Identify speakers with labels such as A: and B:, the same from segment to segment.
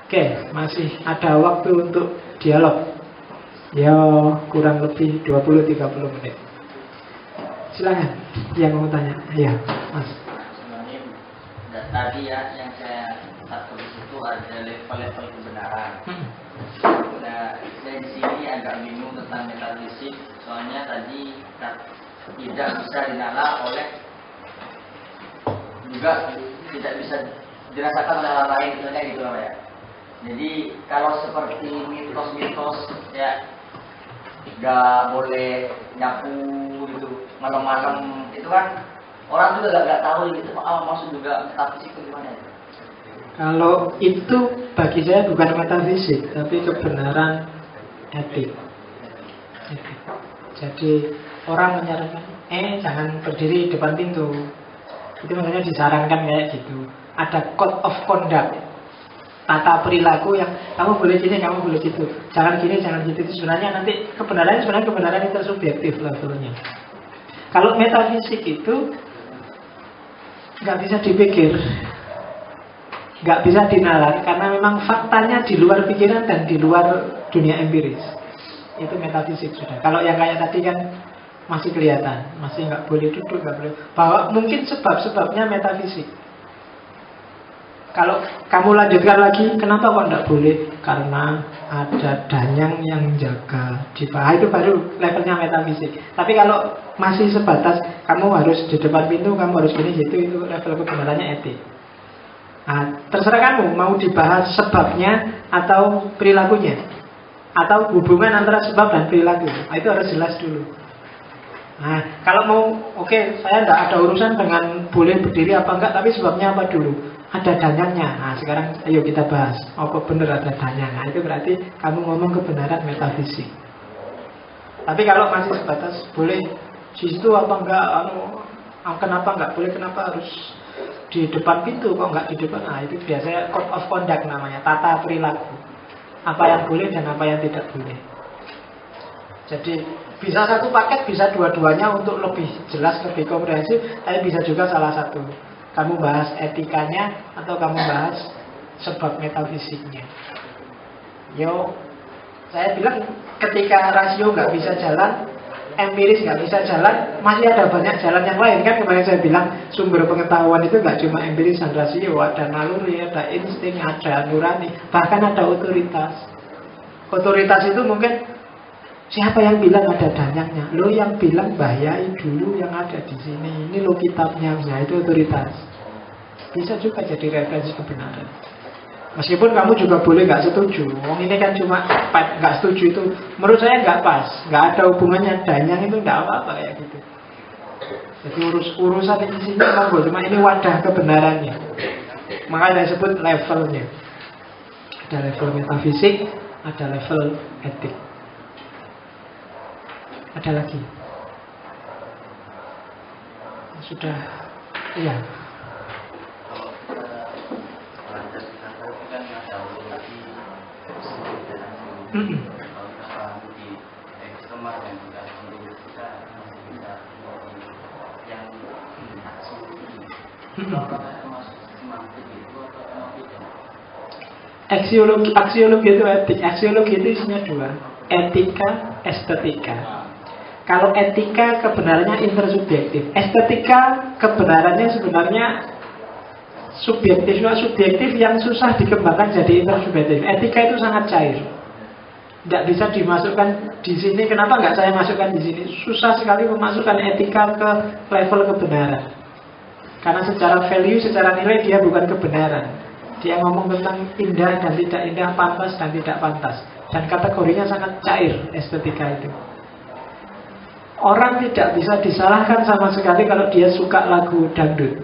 A: Oke, masih ada waktu untuk dialog. Ya, kurang lebih 20-30 menit. Silakan yang mau tanya. Ya, Mas.
B: Tadi ya yang saya satu itu ada level-level kebenaran. Nah, saya di sini agak bingung tentang metafisik. Soalnya tadi tidak bisa dinalar oleh, juga tidak bisa dirasakan oleh orang lain, misalnya gitu lah ya. Jadi kalau seperti mitos-mitos ya nggak boleh nyapu gitu malam-malam, itu kan orang juga nggak tahu gitu, maksud juga metafisik itu gimana ya?
A: Kalau itu bagi saya bukan metafisik, tapi kebenaran etik. Jadi orang menyarankan, jangan berdiri depan pintu. Itu makanya disarankan kayak gitu. Ada code of conduct, tata perilaku yang kamu boleh gini, kamu boleh gitu. Jangan gini, jangan gitu. Itu sebenarnya nanti kebenaran itu subjektif levelnya. Kalau metafisik itu nggak bisa dipikir, nggak bisa dinalar, karena memang faktanya di luar pikiran dan di luar dunia empiris. Itu metafisik sudah. Kalau yang kayak tadi kan masih kelihatan, masih nggak boleh duduk, nggak boleh. Bahwa mungkin sebab-sebabnya metafisik. Kalau kamu lanjutkan lagi, kenapa kok nggak boleh? Karena ada danyang yang jaga di bawah, itu baru levelnya metafisik. Tapi kalau masih sebatas kamu harus di depan pintu, kamu harus gini gitu, itu level kebenarannya etik. Nah, terserah kamu mau dibahas sebabnya atau perilakunya, atau hubungan antara sebab dan perilaku. Nah, itu harus jelas dulu. Nah, kalau mau, oke, saya tidak ada urusan dengan boleh berdiri apa enggak, tapi sebabnya apa dulu? Ada danyangnya. Nah, sekarang ayo kita bahas. Apa benar ada danyang? Nah, itu berarti kamu ngomong kebenaran metafisik. Tapi kalau masih sebatas boleh di situ apa enggak, kenapa enggak boleh, kenapa harus di depan pintu, kok enggak di depan? Nah, itu biasanya code of conduct namanya, tata perilaku. Apa yang boleh dan apa yang tidak boleh. Jadi bisa satu paket, bisa dua-duanya untuk lebih jelas, lebih komprehensif. Tapi bisa juga salah satu. Kamu bahas etikanya atau kamu bahas sebab metafisiknya. Yo, saya bilang ketika rasio nggak bisa jalan, empiris nggak bisa jalan, masih ada banyak jalan yang lain. Kan kemarin saya bilang sumber pengetahuan itu nggak cuma empiris dan rasio, ada naluri, ada insting, ada nurani, bahkan ada otoritas. Otoritas itu mungkin siapa yang bilang ada danyangnya? Lo yang bilang bahayai dulu yang ada di sini. Ini lo kitabnya, nah itu otoritas. Bisa juga jadi referensi kebenaran. Meskipun kamu juga boleh nggak setuju. Ini kan cuma nggak setuju itu, menurut saya nggak pas, nggak ada hubungannya, danyang itu nggak apa-apa kayak gitu. Jadi urusan di sini monggo, cuma ini wadah kebenarannya. Makanya saya sebut levelnya. Ada level metafisik, ada level etik. Ada lagi? Sudah, iya. Aksiologi itu etik. Aksiologi itu isinya dua, etika, estetika. Kalau etika kebenarannya intersubjektif, estetika kebenarannya sebenarnya subjektif yang susah dikembangkan jadi intersubjektif. Etika itu sangat cair, tidak bisa dimasukkan di sini. Kenapa nggak saya masukkan di sini? Susah sekali memasukkan etika ke level kebenaran, karena secara value, secara nilai dia bukan kebenaran. Dia ngomong tentang indah dan tidak indah, pantas dan tidak pantas, dan kategorinya sangat cair estetika itu. Orang tidak bisa disalahkan sama sekali kalau dia suka lagu dangdut,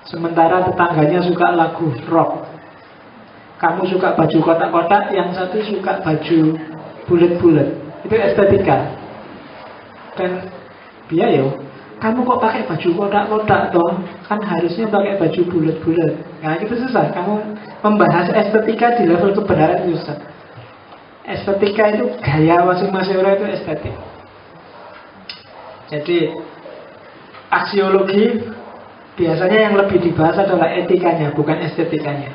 A: sementara tetangganya suka lagu rock. Kamu suka baju kotak-kotak, yang satu suka baju bulat-bulat. Itu estetika. Dan biaya, kamu kok pakai baju kotak-kotak toh? Kan harusnya pakai baju bulat-bulat. Nah itu susah. Kamu membahas estetika di level kebenaran itu susah. Estetika itu gaya masing-masing orang, itu estetik. Jadi aksiologi biasanya yang lebih dibahas adalah etikanya, bukan estetikanya.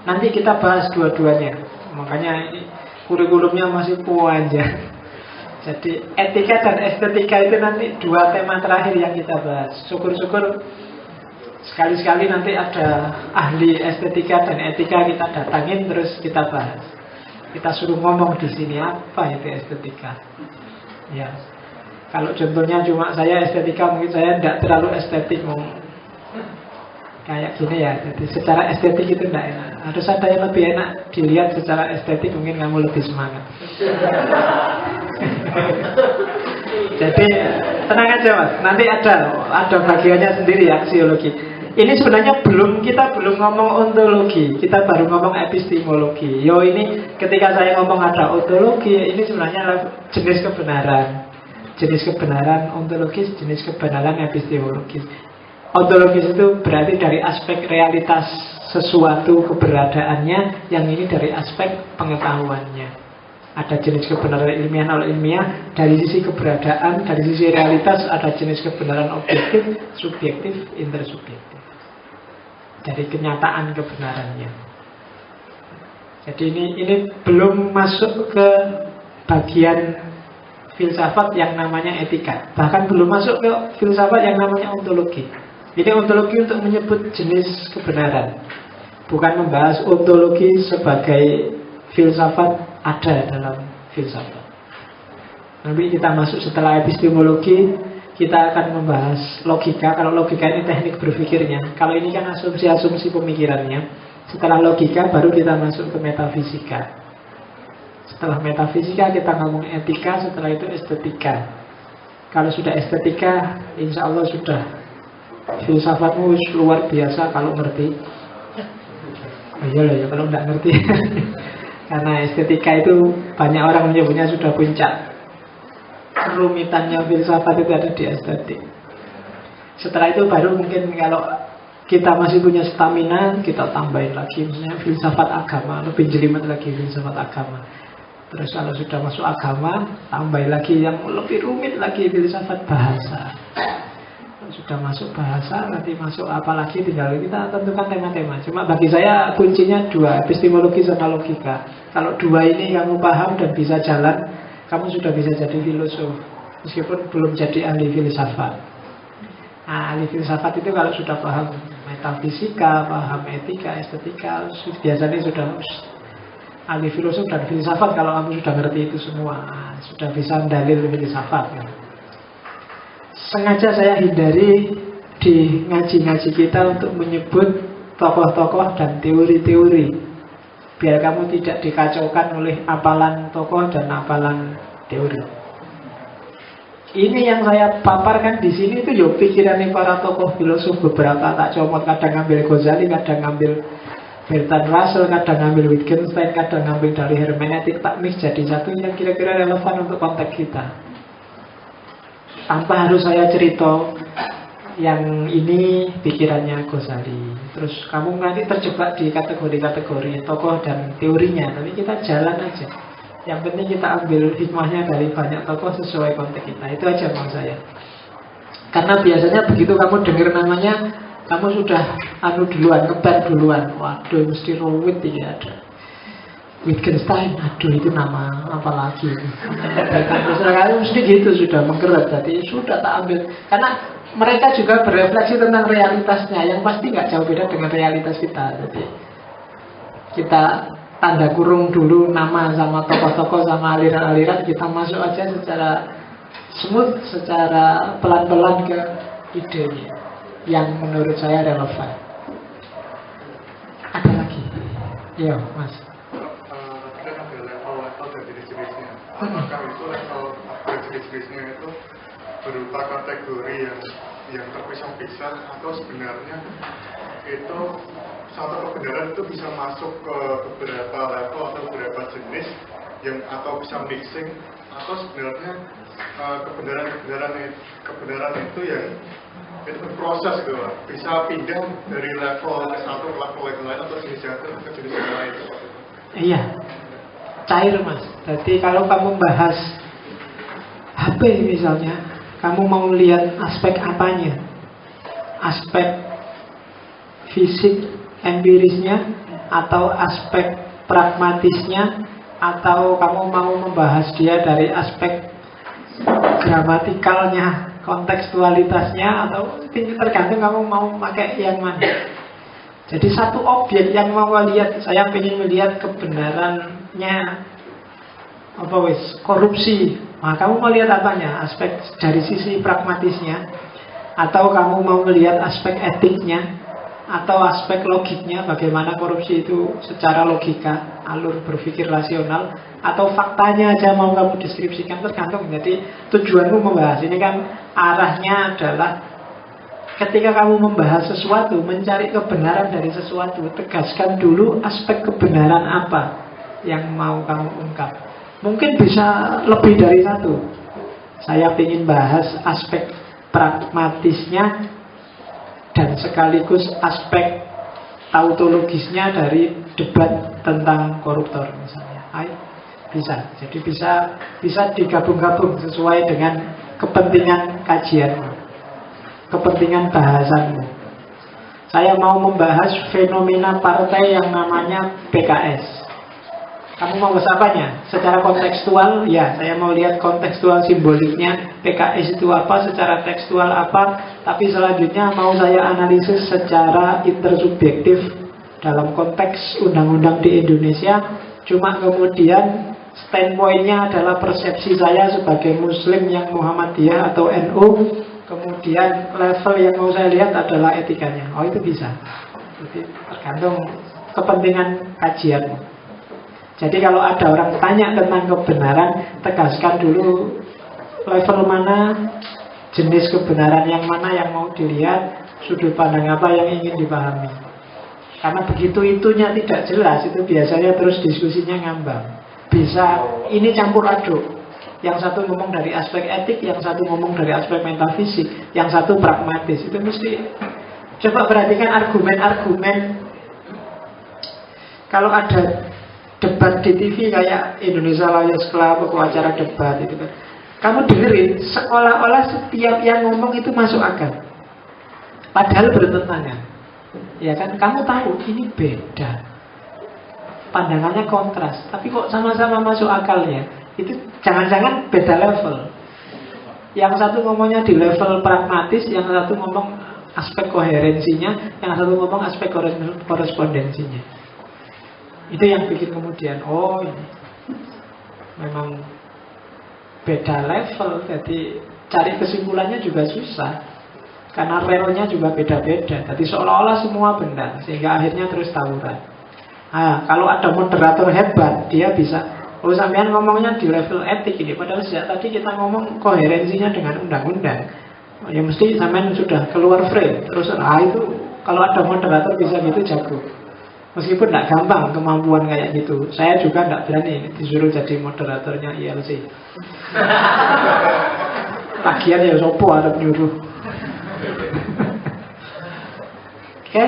A: Nanti kita bahas dua-duanya. Makanya ini kurikulumnya masih panjang. Jadi etika dan estetika itu nanti dua tema terakhir yang kita bahas. Syukur-syukur sekali-sekali nanti ada ahli estetika dan etika kita datangin terus kita bahas. Kita suruh ngomong di sini apa itu estetika. Ya. Kalau contohnya cuma saya estetika, mungkin saya tidak terlalu estetik kayak gini ya. Jadi secara estetik itu tidak enak. Harus ada yang lebih enak dilihat secara estetik, mungkin kamu lebih semangat. Jadi tenang aja Mas, nanti ada bagiannya sendiri ya, aksiologi. Ini sebenarnya kita belum ngomong ontologi, kita baru ngomong epistemologi. Ini ketika saya ngomong ada ontologi, ini sebenarnya jenis kebenaran. Jenis kebenaran ontologis, jenis kebenaran epistemologis. Ontologis itu berarti dari aspek realitas sesuatu keberadaannya, yang ini dari aspek pengetahuannya. Ada jenis kebenaran ilmiah, non-ilmiah. Dari sisi keberadaan, dari sisi realitas, ada jenis kebenaran objektif, subjektif, intersubjektif. Dari kenyataan kebenarannya. Jadi ini belum masuk ke bagian filsafat yang namanya etika. Bahkan belum masuk ke filsafat yang namanya ontologi. Ini ontologi untuk menyebut jenis kebenaran, bukan membahas ontologi sebagai filsafat ada dalam filsafat. Nanti kita masuk setelah epistemologi, kita akan membahas logika. Kalau logika ini teknik berpikirnya, kalau ini kan asumsi-asumsi pemikirannya. Setelah logika baru kita masuk ke metafisika. Setelah metafisika kita ngomong etika, setelah itu estetika. Kalau sudah estetika, insya Allah sudah filsafatmu luar biasa kalau ngerti. Oh iyalah ya kalau nggak ngerti. Karena estetika itu banyak orang menyebutnya sudah puncak. Kerumitannya filsafat itu ada di estetik. Setelah itu baru mungkin kalau kita masih punya stamina, kita tambahin lagi misalnya filsafat agama, lebih jelimet lagi filsafat agama. Terus kalau sudah masuk agama, tambahin lagi yang lebih rumit lagi filsafat bahasa. Kalau sudah masuk bahasa, nanti masuk apa lagi, tinggal kita tentukan tema-tema. Cuma bagi saya kuncinya dua, epistemologi sama logika. Kalau dua ini kamu paham dan bisa jalan, kamu sudah bisa jadi filosof, meskipun belum jadi ahli filsafat. Nah, ahli filsafat itu kalau sudah paham metafisika, paham etika, estetika, biasanya sudah ahli filosof dan filsafat. Kalau kamu sudah ngerti itu semua, sudah bisa dalil filsafat ya. Sengaja saya hindari di ngaji-ngaji kita untuk menyebut tokoh-tokoh dan teori-teori, biar kamu tidak dikacaukan oleh hafalan tokoh dan hafalan teori. Ini yang saya paparkan di sini itu ya pikirannya para tokoh filosof beberapa, tak comot, kadang ngambil Ghazali, kadang ngambil Bertrand Russell, kadang ngambil Wittgenstein, kadang ngambil dari hermeneutik, tak mix jadi satu yang kira-kira relevan untuk konteks kita. Tanpa harus saya cerita yang ini pikirannya Ghazali, terus kamu nanti terjebak di kategori-kategori tokoh dan teorinya. Tapi kita jalan aja. Yang penting kita ambil hikmahnya dari banyak tokoh sesuai konteks kita. Itu aja mau saya. Karena biasanya begitu kamu dengar namanya, kamu sudah duluan, ngebar duluan. Waduh, mesti rumit ini ada. Wittgenstein, aduh itu nama apa lagi? Kamu mesti gitu sudah menggerak. Jadi sudah tak ambil. Karena mereka juga berefleksi tentang realitasnya, yang pasti nggak jauh beda dengan realitas kita. Jadi kita tanda kurung dulu nama sama tokoh-tokoh sama aliran-aliran, kita masuk aja secara smooth, secara pelan-pelan ke idenya yang menurut saya relevan. Ada lagi? Ya, Mas.
C: Kita ambil level-level dari jenis-jenisnya. Apakah itu level jenis-jenisnya itu berupa kategori yang terpisah-pisah, atau sebenarnya itu satu kebenaran itu bisa masuk ke beberapa level atau beberapa jenis yang, atau bisa mixing, atau sebenarnya kebenaran itu yang itu berproses gitu lah, bisa pindah dari level satu ke level yang lain atau jenis yang ke jenis yang lain.
A: Iya, cair Mas. Jadi kalau kamu bahas HP misalnya, kamu mau lihat aspek apanya, aspek fisik empirisnya, atau aspek pragmatisnya, atau kamu mau membahas dia dari aspek gramatikalnya, kontekstualitasnya, atau tergantung kamu mau pakai yang mana. Jadi satu objek yang mau lihat, saya ingin melihat kebenarannya korupsi. Nah, kamu mau lihat apanya? Aspek dari sisi pragmatisnya, atau kamu mau melihat aspek etiknya, atau aspek logiknya, bagaimana korupsi itu secara logika, alur berpikir rasional, atau faktanya aja mau kamu deskripsikan, tergantung. Jadi tujuanmu membahas ini kan arahnya adalah ketika kamu membahas sesuatu, mencari kebenaran dari sesuatu, tegaskan dulu aspek kebenaran apa yang mau kamu ungkap. Mungkin bisa lebih dari satu. Saya ingin bahas aspek pragmatisnya dan sekaligus aspek tautologisnya dari debat tentang koruptor misalnya. Bisa. Jadi bisa digabung-gabung sesuai dengan kepentingan kajianmu, kepentingan bahasanmu. Saya mau membahas fenomena partai yang namanya PKS. Kamu mau bahas apanya? Secara kontekstual, ya saya mau lihat kontekstual simboliknya PKS itu apa, secara tekstual apa. Tapi selanjutnya mau saya analisis secara intersubjektif dalam konteks undang-undang di Indonesia. Cuma kemudian standpointnya adalah persepsi saya sebagai Muslim yang Muhammadiyah atau NU. Kemudian level yang mau saya lihat adalah etikanya. Oh, itu bisa. Jadi tergantung kepentingan kajianmu. Jadi kalau ada orang tanya tentang kebenaran, tegaskan dulu level mana, jenis kebenaran yang mana yang mau dilihat, sudut pandang apa yang ingin dipahami. Karena begitu itunya tidak jelas, itu biasanya terus diskusinya ngambang. Bisa ini campur aduk. Yang satu ngomong dari aspek etik, yang satu ngomong dari aspek metafisik, yang satu pragmatis. Itu mesti coba perhatikan argumen-argumen. Kalau ada debat di TV kayak Indonesia Lawyers Club atau acara debat itu kan, kamu dengerin seolah-olah setiap yang ngomong itu masuk akal, padahal bertentangan. Ya kan, kamu tahu ini beda, pandangannya kontras, tapi kok sama-sama masuk akalnya. Itu jangan-jangan beda level. Yang satu ngomongnya di level pragmatis, yang satu ngomong aspek koherensinya, yang satu ngomong aspek korespondensinya. Itu yang bikin kemudian, oh ini memang beda level. Jadi cari kesimpulannya juga susah, karena relnya juga beda-beda. Jadi seolah-olah semua benar, sehingga akhirnya terus tawuran. Nah, kalau ada moderator hebat, dia bisa, oh sampean ngomongnya di level etik ini, padahal sejak tadi kita ngomong koherensinya dengan undang-undang. Ya mesti sampean sudah keluar frame. Terus itu kalau ada moderator bisa gitu, jago. Meskipun tidak gampang kemampuan kayak gitu. Saya juga tidak berani disuruh jadi moderatornya ILC. Tagihan ya sopo harap nyuruh. Oke,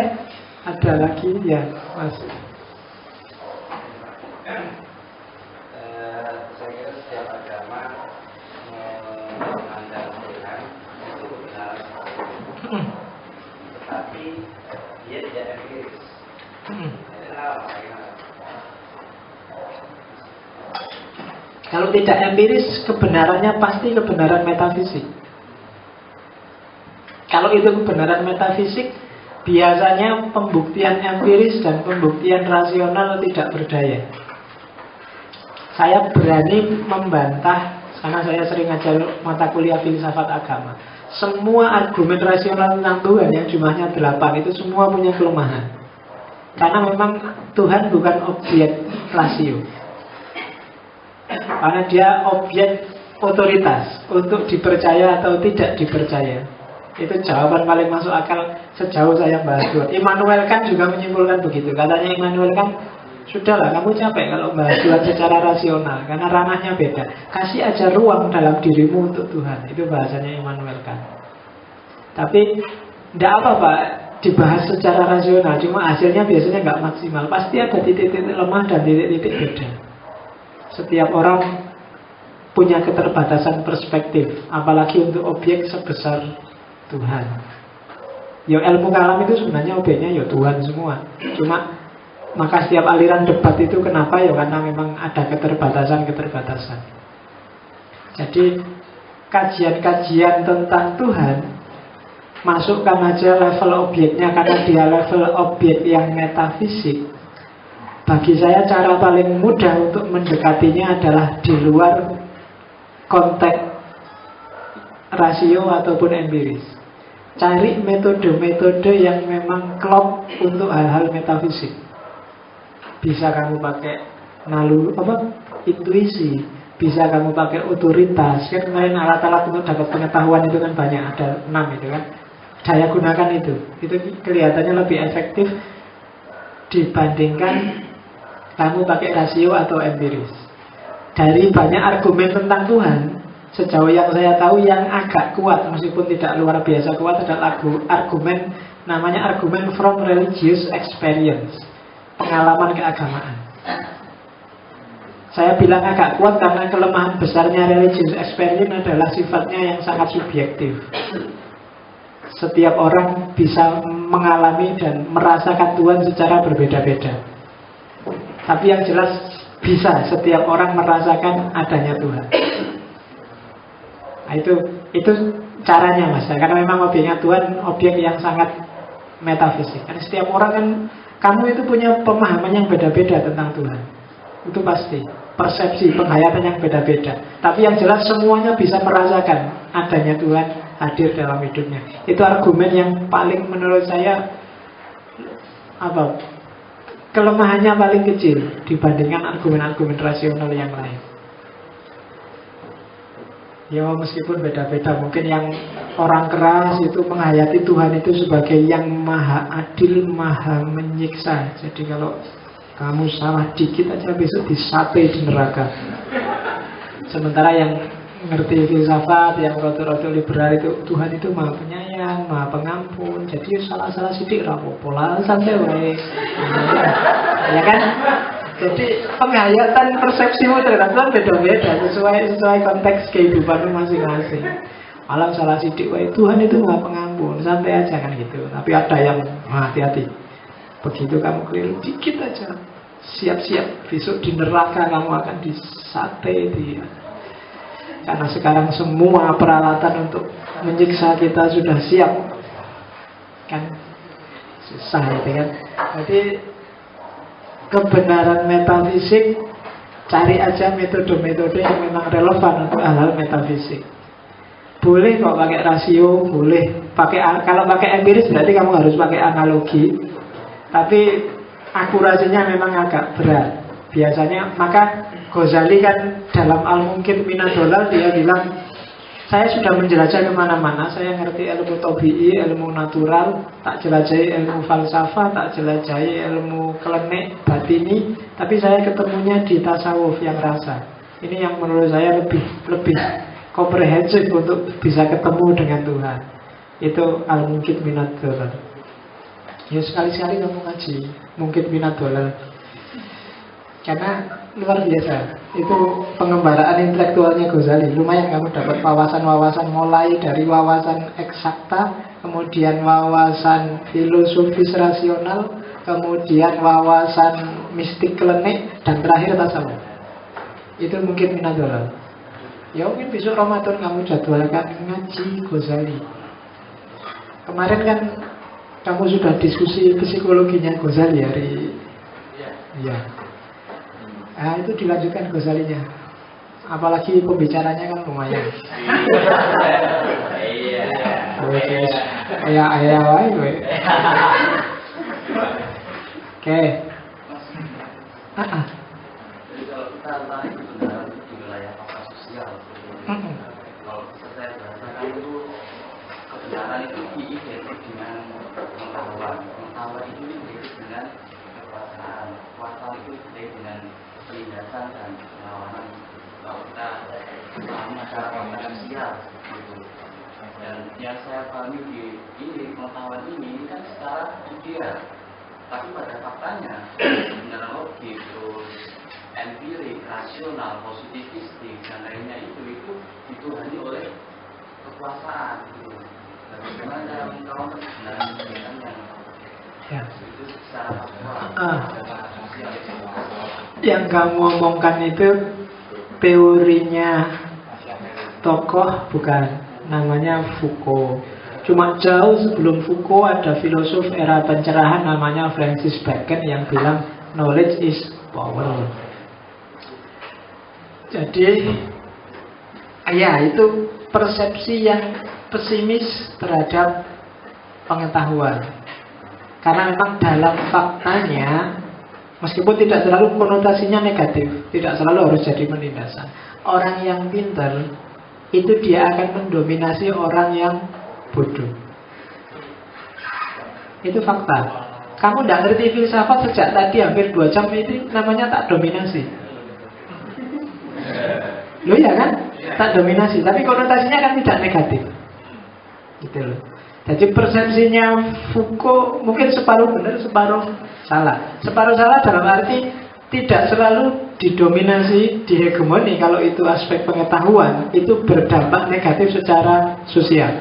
A: ada lagi ya Mas.
D: Saya kira setiap agama memandang Tuhan itu benar, tetapi dia tidak empiris.
A: Kalau tidak empiris, kebenarannya pasti kebenaran metafisik. Kalau itu kebenaran metafisik, biasanya pembuktian empiris dan pembuktian rasional tidak berdaya. Saya berani membantah, karena saya sering ngajar mata kuliah filsafat agama. Semua argumen rasional tentang Tuhan yang jumlahnya 8 itu semua punya kelemahan. Karena memang Tuhan bukan objek rasio, karena dia objek otoritas untuk dipercaya atau tidak dipercaya. Itu jawaban paling masuk akal sejauh saya bahas Tuhan. Immanuel Kant juga menyimpulkan begitu. Katanya Immanuel Kant, sudahlah kamu capek kalau bahas Tuhan secara rasional, karena ranahnya beda. Kasih aja ruang dalam dirimu untuk Tuhan. Itu bahasanya Immanuel Kant. Tapi tidak apa-apa dibahas secara rasional, cuma hasilnya biasanya nggak maksimal. Pasti ada titik-titik lemah dan titik-titik beda. Setiap orang punya keterbatasan perspektif, apalagi untuk objek sebesar Tuhan. Ya ilmu kalam itu sebenarnya objeknya ya Tuhan semua. Cuma Maka setiap aliran debat itu kenapa ya? Karena memang ada keterbatasan-keterbatasan. Jadi kajian-kajian tentang Tuhan, masukkan aja level objeknya, karena dia level objek yang metafisik. Bagi saya cara paling mudah untuk mendekatinya adalah di luar konteks rasio ataupun empiris. Cari metode-metode yang memang klop untuk hal-hal metafisik. Bisa kamu pakai intuisi, bisa kamu pakai otoritas. Kan kemarin alat-alat untuk dapat pengetahuan itu kan banyak, ada 6 itu kan. Daya gunakan itu kelihatannya lebih efektif dibandingkan kamu pakai rasio atau empiris. Dari banyak argumen tentang Tuhan, sejauh yang saya tahu yang agak kuat, meskipun tidak luar biasa kuat, adalah argumen, namanya argumen from religious experience, pengalaman keagamaan. Saya bilang agak kuat karena kelemahan besarnya religious experience adalah sifatnya yang sangat subjektif. Setiap orang bisa mengalami dan merasakan Tuhan secara berbeda-beda. Tapi yang jelas bisa setiap orang merasakan adanya Tuhan. Nah, itu caranya Mas. Karena memang objeknya Tuhan objek yang sangat metafisik. Karena setiap orang kan, kamu itu punya pemahaman yang beda-beda tentang Tuhan. Itu pasti. Persepsi, penghayatan yang beda-beda. Tapi yang jelas semuanya bisa merasakan adanya Tuhan hadir dalam hidupnya. Itu argumen yang paling menurut saya kelemahannya paling kecil dibandingkan argumen-argumen rasional yang lain. Ya meskipun beda-beda, mungkin yang orang keras itu menghayati Tuhan itu sebagai yang maha adil, maha menyiksa. Jadi kalau kamu salah dikit aja besok disate di neraka. Sementara yang ngerti filsafat, yang rodo-rodo liberal itu, Tuhan itu maha penyayang, maha pengampun. Jadi salah-salah sidik rapopo lah, santai wae. Ya kan? Jadi penghayatan persepsimu terhadap Tuhan beda-beda sesuai konteks kehidupanmu masing-masing. Malah salah sidik wae, Tuhan itu maha pengampun, santai aja kan gitu. Tapi ada yang hati-hati. Begitu kamu keliru dikit aja, siap-siap besok di neraka kamu akan disate dia. Karena sekarang semua peralatan untuk menyiksa kita sudah siap. Kan susah itu kan. Jadi kebenaran metafisik, cari aja metode-metode yang memang relevan untuk hal-hal metafisik. Boleh kok pakai rasio, boleh pakai, kalau pakai empiris berarti kamu harus pakai analogi. Tapi akurasinya memang agak berat. Biasanya, maka Ghazali kan dalam Al-Mungkin Minad Dhalal dia bilang, saya sudah menjelajah kemana-mana. Saya ngerti ilmu tabi'i, ilmu natural, tak jelajahi ilmu falsafah, tak jelajahi ilmu klenik, batini, tapi saya ketemunya di tasawuf yang rasa. Ini yang menurut saya lebih komprehensif untuk bisa ketemu dengan Tuhan. Itu Al-Mungkin Minad Dhalal. Ya sekali-sekali kamu ngaji Mungkin Minad Dhalal, karena luar biasa. Itu pengembaraan intelektualnya Ghazali. Lumayan kamu dapat wawasan-wawasan, mulai dari wawasan eksakta, kemudian wawasan filosofis rasional, kemudian wawasan mistik klenik, dan terakhir tasawuf. Itu Mungkin Minad Dhalal. Ya mungkin besok Ramadan kamu jadwalkan ngaji Ghazali. Kemarin kan kamu sudah diskusi psikologinya Ghazali hari. Ya. Nah, itu dilanjutkan Ghazalinya. Apalagi pembicaranya kan lumayan. Iya. Oke.
D: Jadi kalau kita tarik kebenaran di wilayah pasar sosial, kalau saya berasakan itu kebenaran itu diidentikan dengan pengetahuan. Pengetahuan itu identik dengan kekuasaan. Kekuasaan itu identik dengan penindasan dan perlawanan. Kalau kita masyarakat manusia gitu. Dan yang saya pahami di ini pengetahuan ini kan secara ideal, tapi pada faktanya sebenarnya logik, terus empirik, rasional, positivistik dan lainnya itu dituhani oleh kekuasaan gitu. Bagaimana cara mengkawan kebenaran yang
A: Ya.
D: itu secara
A: Yang kamu omongkan itu teorinya tokoh bukan, namanya Foucault. Cuma jauh sebelum Foucault ada filosof era pencerahan namanya Francis Bacon yang bilang knowledge is power. Jadi ya itu persepsi yang pesimis terhadap pengetahuan. Karena memang dalam faktanya, meskipun tidak selalu konotasinya negatif, tidak selalu harus jadi penindasan. Orang yang pintar itu dia akan mendominasi orang yang bodoh. Itu fakta. Kamu tidak ngerti filsafat sejak tadi hampir 2 jam, itu namanya tak dominasi. Loh ya kan? Tak dominasi, tapi konotasinya kan tidak negatif. Gitu loh. Jadi persepsinya Foucault mungkin separuh benar, separuh salah. Separuh salah dalam arti tidak selalu didominasi, dihegemoni. Kalau itu aspek pengetahuan, itu berdampak negatif secara sosial.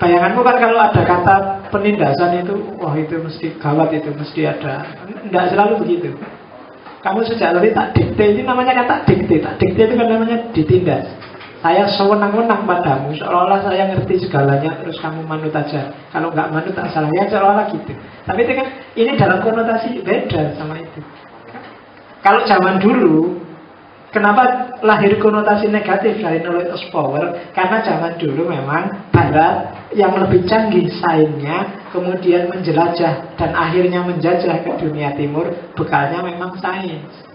A: Bayanganmu kan kalau ada kata penindasan itu, wah itu mesti gawat, itu mesti ada. Tidak selalu begitu. Kamu sejak tadi tak dikte, ini namanya kan tak dikte. Tak dikte itu kan namanya ditindas. Saya sewenang-wenang padamu, seolah-olah saya ngerti segalanya, terus kamu manut aja. Kalau nggak manut tak salah, ya seolah-olah gitu. Tapi itu kan, ini dalam konotasi beda sama itu. Kalau zaman dulu, kenapa lahir konotasi negatif dari knowledge is power? Karena zaman dulu memang Barat yang lebih canggih sainsnya, kemudian menjelajah dan akhirnya menjajah ke dunia timur, bekalnya memang sains.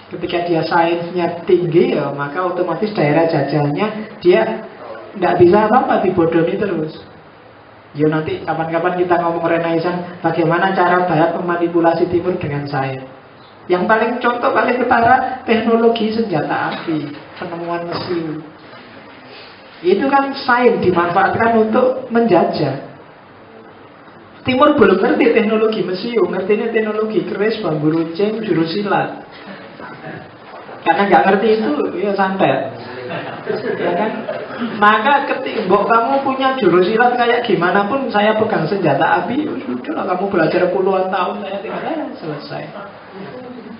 A: Ketika dia sainsnya tinggi, ya maka otomatis daerah jajahnya dia tidak bisa apa-apa, dibodohi terus. Ya nanti kapan-kapan kita ngomong Renaissance, bagaimana cara Barat memanipulasi Timur dengan sains. Yang paling contoh paling ketara teknologi senjata api, penemuan mesiu. Itu kan sains dimanfaatkan untuk menjajah. Timur belum ngerti teknologi mesiu, ngertinya teknologi keris, bambu runcing, jurus silat. Karena nggak ngerti itu, ya santet, ya kan? Maka ketika kamu punya jurus silat kayak gimana pun, saya pegang senjata api, sudahlah kamu belajar puluhan tahun, saya tinggal selesai.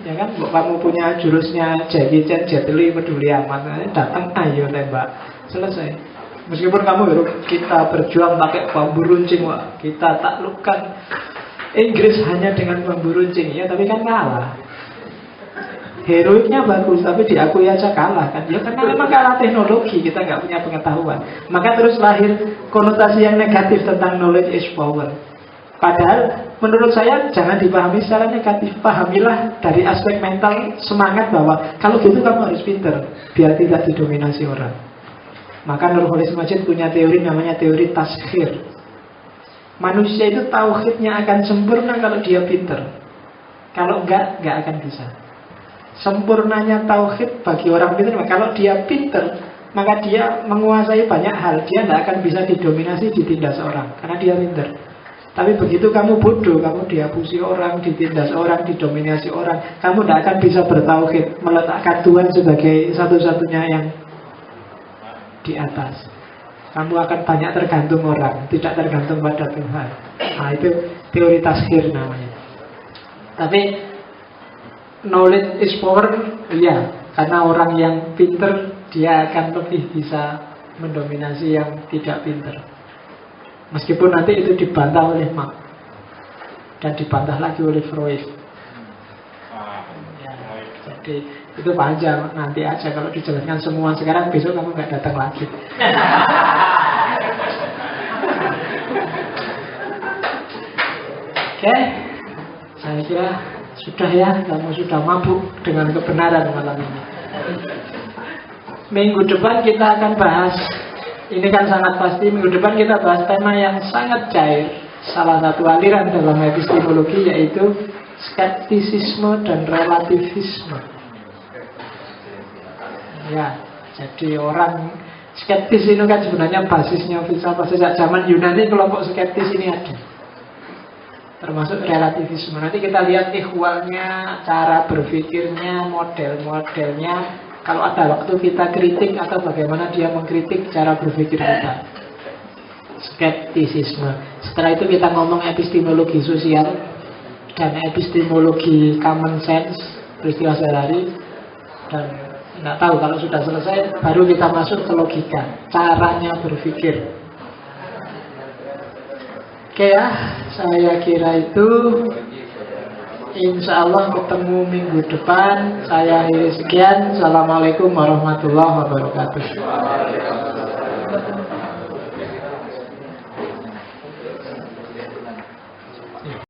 A: Ya kan? Kamu punya jurusnya Jackie Chan, Jet Li, peduli amat, datang, ayo tembak, selesai. Meskipun kamu kita berjuang pakai bambu runcing, wah, kita taklukkan Inggris hanya dengan bambu runcing, ya, tapi kan kalah. Heroiknya bagus, tapi diakui aja kalah kan? Ya karena memang kalah teknologi, kita nggak punya pengetahuan. Maka terus lahir konotasi yang negatif tentang knowledge is power. Padahal menurut saya jangan dipahami secara negatif. Pahamilah dari aspek mental, semangat bahwa kalau gitu kamu harus pinter, biar tidak didominasi orang. Maka Nurholis Majid punya teori namanya teori taskhir. Manusia itu tauhidnya akan sempurna kalau dia pinter. Kalau enggak akan bisa. Sempurnanya tauhid bagi orang pintar, kalau dia pintar, maka dia menguasai banyak hal. Dia tidak akan bisa didominasi, ditindas orang, karena dia pintar. Tapi begitu kamu bodoh, kamu dihapusi orang, ditindas orang, didominasi orang, kamu tidak akan bisa bertauhid, meletakkan Tuhan sebagai satu-satunya yang di atas. Kamu akan banyak tergantung orang, tidak tergantung pada Tuhan. Nah itu teori taskhir namanya. Tapi knowledge is power, ya, karena orang yang pinter dia akan lebih bisa mendominasi yang tidak pinter. Meskipun nanti itu dibantah oleh Marx dan dibantah lagi oleh Freud. Ya, jadi itu panjang, nanti aja kalau dijelaskan semua sekarang, besok kamu nggak datang lagi. Oke, saya kira sudah ya, kamu sudah mabuk dengan kebenaran malam ini. Minggu depan kita akan bahas, ini kan sangat pasti, minggu depan kita bahas tema yang sangat cair. Salah satu aliran dalam epistemologi yaitu skeptisisme dan relativisme. Ya, jadi orang skeptis ini kan sebenarnya basisnya filsafat. Sejak zaman Yunani kelompok skeptis ini ada, termasuk relativisme. Nanti kita lihat ikhwalnya, cara berpikirnya, model-modelnya. Kalau ada waktu kita kritik atau bagaimana dia mengkritik cara berpikir kita. skeptisisme. Setelah itu kita ngomong epistemologi sosial dan epistemologi common sense, peristiwa sehari-hari. Dan nggak tahu kalau sudah selesai baru kita masuk ke logika, caranya berpikir. Oke ya, saya kira itu. Insya Allah ketemu minggu depan. Saya akhiri sekian. Assalamualaikum warahmatullahi wabarakatuh.